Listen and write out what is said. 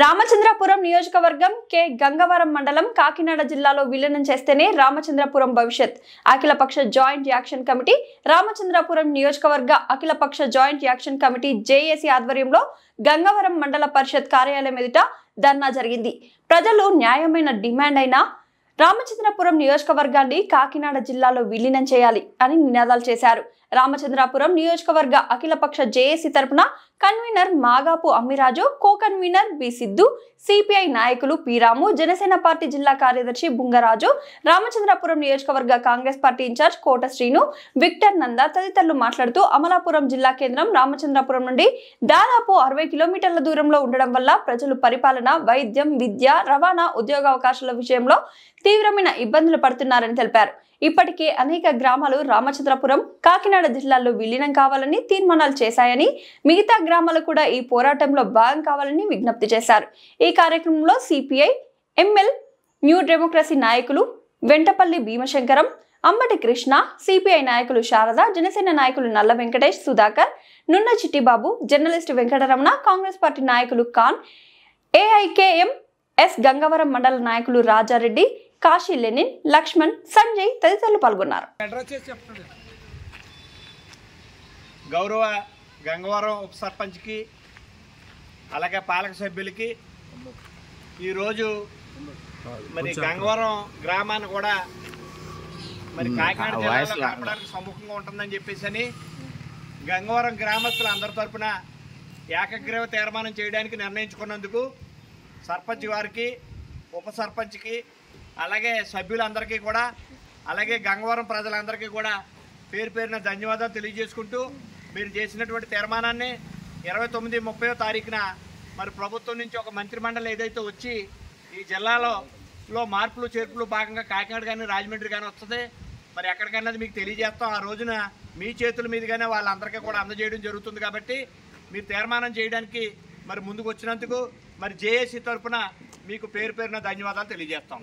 రామచంద్రపురం నియోజకవర్గం కే గంగవరం మండలం కాకినాడ జిల్లాలో విలీనం చేస్తేనే రామచంద్రపురం భవిష్యత్ అఖిలపక్ష జాయింట్ యాక్షన్ కమిటీ రామచంద్రపురం నియోజకవర్గ అఖిలపక్ష జాయింట్ యాక్షన్ కమిటీ జేఏసీ ఆధ్వర్యంలో గంగవరం మండల పరిషత్ కార్యాలయం ఎదుట ధర్నా జరిగింది. ప్రజలు న్యాయమైన డిమాండ్ అయిన రామచంద్రపురం నియోజకవర్గాన్ని కాకినాడ జిల్లాలో విలీనం చేయాలి అని నినాదాలు చేశారు. రామచంద్రపురం నియోజకవర్గ అఖిలపక్ష జేఏసీ తరపున convener Magapu Ammiraju, co convener B Siddhu, CPI నాయకులు పి రాము, జనసేన పార్టీ జిల్లా కార్యదర్శి బుంగరాజు, రామచంద్రపురం నియోజకవర్గ Congress party incharge Kota Srinu, Victor Nanda తదితరులు మాట్లాడుతూ అమలాపురం జిల్లా కేంద్రం రామచంద్రపురం నుండి దాదాపు 60 కిలోమీటర్ల దూరంలో ఉండడం వల్ల ప్రజలు పరిపాలన, వైద్యం, విద్య, రవాణా, ఉద్యోగావకాశాల విషయంలో తీవ్రమైన ఇబ్బందులు పడుతున్నారని తెలిపారు. ఇప్పటికే అనేక గ్రామాలు రామచంద్రపురం, కాకినాడ జిల్లాల్లో విలీనం కావాలని తీర్మానాలు చేశాయని, మిగతా గ్రామాలు కూడా ఈ పోరాటంలో భాగం కావాలని విజ్ఞప్తి చేశారు. ఈ కార్యక్రమంలో సిపిఐ, ఎంఎల్, న్యూ డెమోక్రసీ నాయకులు వెంటపల్లి భీమశంకరం, అంబటి కృష్ణ, సిపిఐ నాయకులు శారద, జనసేన నాయకులు నల్ల వెంకటేష్, సుధాకర్, నున్న చిట్టిబాబు, జర్నలిస్ట్ వెంకటరమణ, కాంగ్రెస్ పార్టీ నాయకులు ఖాన్, ఏఐకేఎం ఎస్ గంగవరం మండల నాయకులు రాజారెడ్డి, కాశీ లెనిన్, లక్ష్మణ్, సంజయ్ తదితరులు పాల్గొన్నారు. గౌరవ గంగవరం ఉప సర్పంచ్కి అలాగే పాలక సభ్యులకి ఈరోజు మరి గంగవరం గ్రామాన్ని కూడా మరి కాకినాడ జిల్లాలో కలపడానికి సముఖంగా ఉంటుందని చెప్పేసి గంగవరం గ్రామస్తులు అందరి తరఫున ఏకగ్రీవ తీర్మానం చేయడానికి నిర్ణయించుకున్నందుకు సర్పంచ్ వారికి, ఉప సర్పంచ్కి, అలాగే సభ్యులందరికీ కూడా, అలాగే గంగవరం ప్రజలందరికీ కూడా పేరు పేరున ధన్యవాదాలు తెలియజేసుకుంటూ, మీరు చేసినటువంటి తీర్మానాన్ని 29, 30వ తారీఖున మరి ప్రభుత్వం నుంచి ఒక మంత్రిమండలి ఏదైతే వచ్చి ఈ జిల్లాలో మార్పులు చేర్పులు భాగంగా కాకినాడ కానీ రాజమండ్రి కానీ వస్తుంది, మరి ఎక్కడికన్నది మీకు తెలియజేస్తాం. ఆ రోజున మీ చేతుల మీదుగానే వాళ్ళందరికీ కూడా అందజేయడం జరుగుతుంది. కాబట్టి మీరు తీర్మానం చేయడానికి మరి ముందుకు వచ్చినందుకు మరి జేఏసీ తరఫున మీకు పేరు పేరున ధన్యవాదాలు తెలియజేస్తాం.